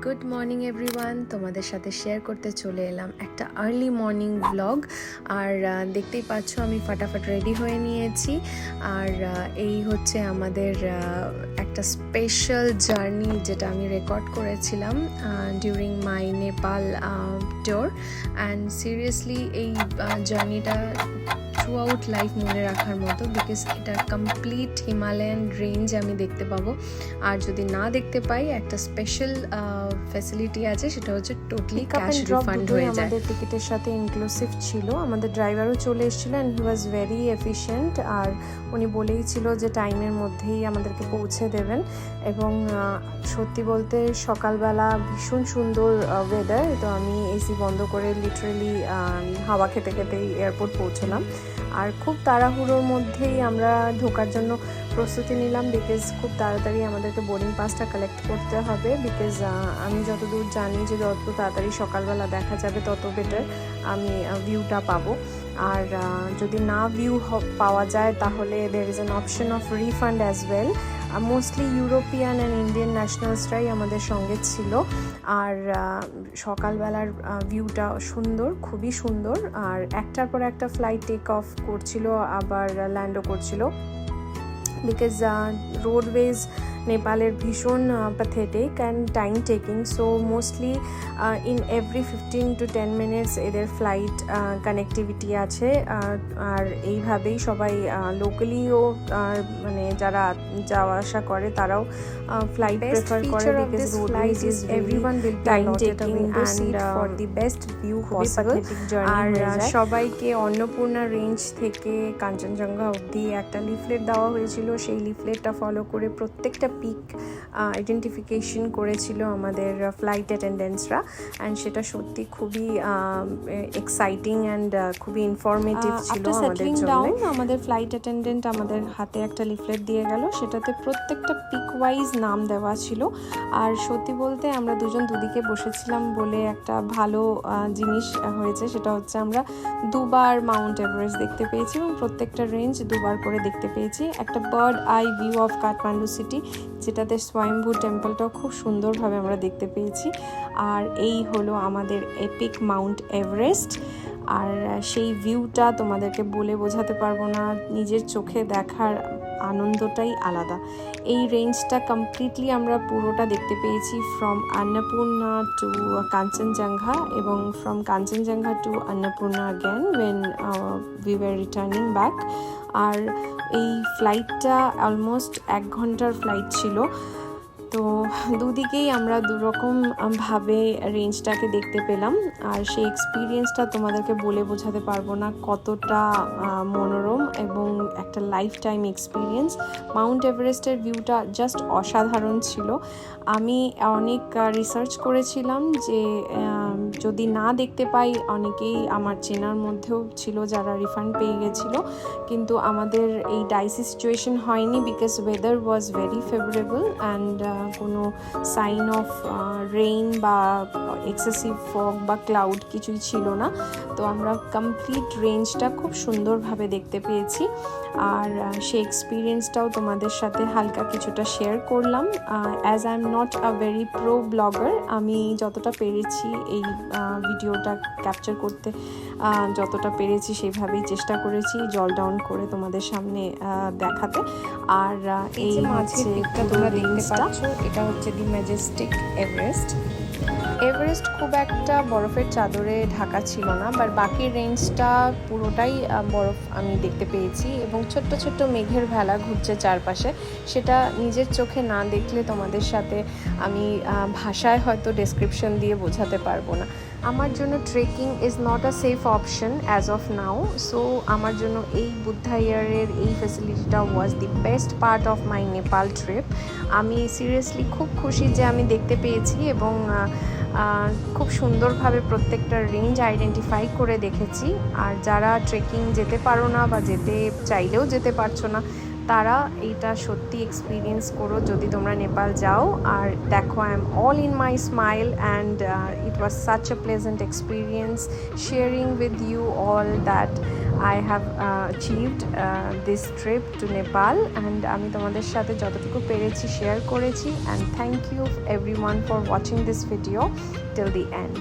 Good morning everyone, তোমাদের সাথে share করতে চলে এলাম একটা আর্লি মর্নিং ব্লগ। আর দেখতেই পাচ্ছ আমি ফাটাফাট রেডি হয়ে নিয়েছি। আর এই হচ্ছে আমাদের একটা স্পেশাল জার্নি যেটা আমি রেকর্ড করেছিলাম during my Nepal tour. And seriously এই জার্নিটা থ্রু আউট লাইফ মনে রাখার মতো, বিকজ এটা কমপ্লিট হিমালয়ান রেঞ্জ আমি দেখতে পাবো। আর যদি না দেখতে পাই, একটা স্পেশাল ফ্যাসিলিটি আছে, সেটা হচ্ছে টোটালি ক্যাশ রিফান্ড হয়ে যায়। আমাদের টিকিটের সাথে ইনক্লুসিভ ছিল, আমাদের ড্রাইভারও চলে এসেছিলো and he was very efficient. আর উনি বলেই ছিল যে টাইমের মধ্যেই আমাদেরকে পৌঁছে দেবেন। এবং সত্যি বলতে সকালবেলা ভীষণ সুন্দর ওয়েদার, তো আমি এসি বন্ধ করে লিটারেলি হাওয়া খেতে খেতেই এয়ারপোর্ট পৌঁছলাম। আর খুব তাড়াহুড়োর মধ্যেই আমরা ঢোকার জন্য প্রস্তুতি নিলাম, বিকজ খুব তাড়াতাড়ি আমাদেরকে বোর্ডিং পাসটা কালেক্ট করতে হবে। বিকজ আমি যতদূর জানি যে যত তাড়াতাড়ি সকালবেলা দেখা যাবে তত বেটার আমি ভিউটা পাবো। আর যদি না ভিউ পাওয়া যায় তাহলে there is an option of refund as well. Mostly European and Indian ন্যাশনালসরাই আমাদের সঙ্গে ছিল। আর সকালবেলার ভিউটা সুন্দর, খুবই সুন্দর। আর একটার পর একটা ফ্লাইট টেক অফ করছিল, আবার ল্যান্ডও করছিল, বিকজ রোডওয়েজ নেপালের ভীষণ pathetic and time taking. So mostly in every 15 to 10 minutes এদের ফ্লাইট কানেক্টিভিটি আছে। আর এইভাবেই সবাই লোকালিও মানে যারা যাওয়া আসা করে তারাও ফ্লাইট প্রেফার করে, because roadways is everyone will time taking and for the best view possible. আর সবাইকে অন্নপূর্ণা রেঞ্জ থেকে কাঞ্চনজঙ্ঘা অবধি একটা লিফলেট দেওয়া হয়েছিল। সেই লিফলেটটা ফলো করে প্রত্যেকটা পিক আইডেন্টিফিকেশন করেছিল আমাদের ফ্লাইট অ্যাটেন্ডেন্টসরা। অ্যান্ড সেটা সত্যি খুবই এক্সাইটিং অ্যান্ড খুবই ইনফরমেটিভ ছিল আমাদের জন্য। আমাদের ফ্লাইট অ্যাটেন্ডেন্ট আমাদের হাতে একটা লিফলেট দিয়ে গেল, সেটাতে প্রত্যেকটা পিক ওয়াইজ নাম দেওয়া ছিল। আর সত্যি বলতে আমরা দুদিকে বসেছিলাম বলে একটা ভালো জিনিস হয়েছে, সেটা হচ্ছে আমরা দুবার মাউন্ট এভারেস্ট দেখতে পেয়েছি এবং প্রত্যেকটা রেঞ্জ দুবার করে দেখতে পেয়েছি। একটা bird eye view of Kathmandu city, যেটাতে স্বয়ম্ভু টেম্পলটাও খুব সুন্দরভাবে আমরা দেখতে পেয়েছি। আর এই হলো আমাদের এপিক মাউন্ট এভারেস্ট। আর সেই ভিউটা তোমাদেরকে বলে বোঝাতে পারবো না, নিজের চোখে দেখার আনন্দটাই আলাদা। এই রেঞ্জটা কমপ্লিটলি আমরা পুরোটা দেখতে পেয়েছি, ফ্রম অন্নপূর্ণা টু কাঞ্চনজঙ্ঘা এবং from Kangchenjunga to Annapurna again when we were returning back. আর এই ফ্লাইটটা অলমোস্ট 1 ঘন্টার ফ্লাইট ছিল। তো দুদিকেই আমরা দুরকমভাবে রেঞ্জটাকে দেখতে পেলাম। আর সেই এক্সপিরিয়েন্সটা তোমাদেরকে বলে বোঝাতে পারবো না কতটা মনোরম এবং একটা লাইফ টাইম এক্সপিরিয়েন্স। মাউন্ট এভারেস্টের ভিউটা জাস্ট অসাধারণ ছিল। আমি অনেক রিসার্চ করেছিলাম যে যদি না দেখতে পাই, অনেকেই আমার চেনার মধ্যেও ছিল যারা রিফান্ড পেয়ে গেছিলো, কিন্তু আমাদের এই ডাইসি সিচুয়েশন হয়নি, because weather was very favourable and কোনো সাইন অফ রেইন বা এক্সেসিভ ফগ বা ক্লাউড কিছুই ছিল না। তো আমরা কমপ্লিট রেঞ্জটা খুব সুন্দরভাবে দেখতে পেয়েছি। আর সেই এক্সপিরিয়েন্সটাও তোমাদের সাথে হালকা কিছুটা শেয়ার করলাম। As I am not a very pro blogger, আমি যতটা পেরেছি এই ভিডিওটা ক্যাপচার করতে যতটা পেরেছি সেইভাবেই চেষ্টা করেছি জল ডাউন করে তোমাদের সামনে দেখাতে। আর এই মাঝে তোমরা দেখতে পাচ্ছ, এটা হচ্ছে দি ম্যাজেস্টিক এভারেস্ট। এভারেস্ট খুব একটা বরফের চাদরে ঢাকা ছিল না, বাট বাকি রেঞ্জটা পুরোটাই বরফ আমি দেখতে পেয়েছি এবং ছোট্ট ছোট্ট মেঘের ভেলা ঘুরছে চারপাশে। সেটা নিজের চোখে না দেখলে তোমাদের সাথে আমি ভাষায় হয়তো ডেসক্রিপশন দিয়ে বোঝাতে পারবো না। আমার জন্য trekking is not a safe option as of now. So আমার জন্য এই বুদ্ধা ইয়ারের এই ফ্যাসিলিটিটা was the best part of my Nepal trip. আমি সিরিয়াসলি খুব খুশি যে আমি দেখতে পেয়েছি এবং খুব সুন্দরভাবে প্রত্যেকটা রেঞ্জ আইডেন্টিফাই করে দেখেছি। আর যারা ট্রেকিং যেতে পারো না বা যেতে চাইলেও যেতে পারছো না, তারা এইটা সত্যি এক্সপিরিয়েন্স করো যদি তোমরা নেপাল যাও। আর দেখো, I am all in my smile and it was such a pleasant experience sharing with you all that I have achieved this trip to Nepal, and আমি তোমাদের সাথে যতটুকু পেরেছি শেয়ার করেছি, and thank you everyone for watching this video till the end.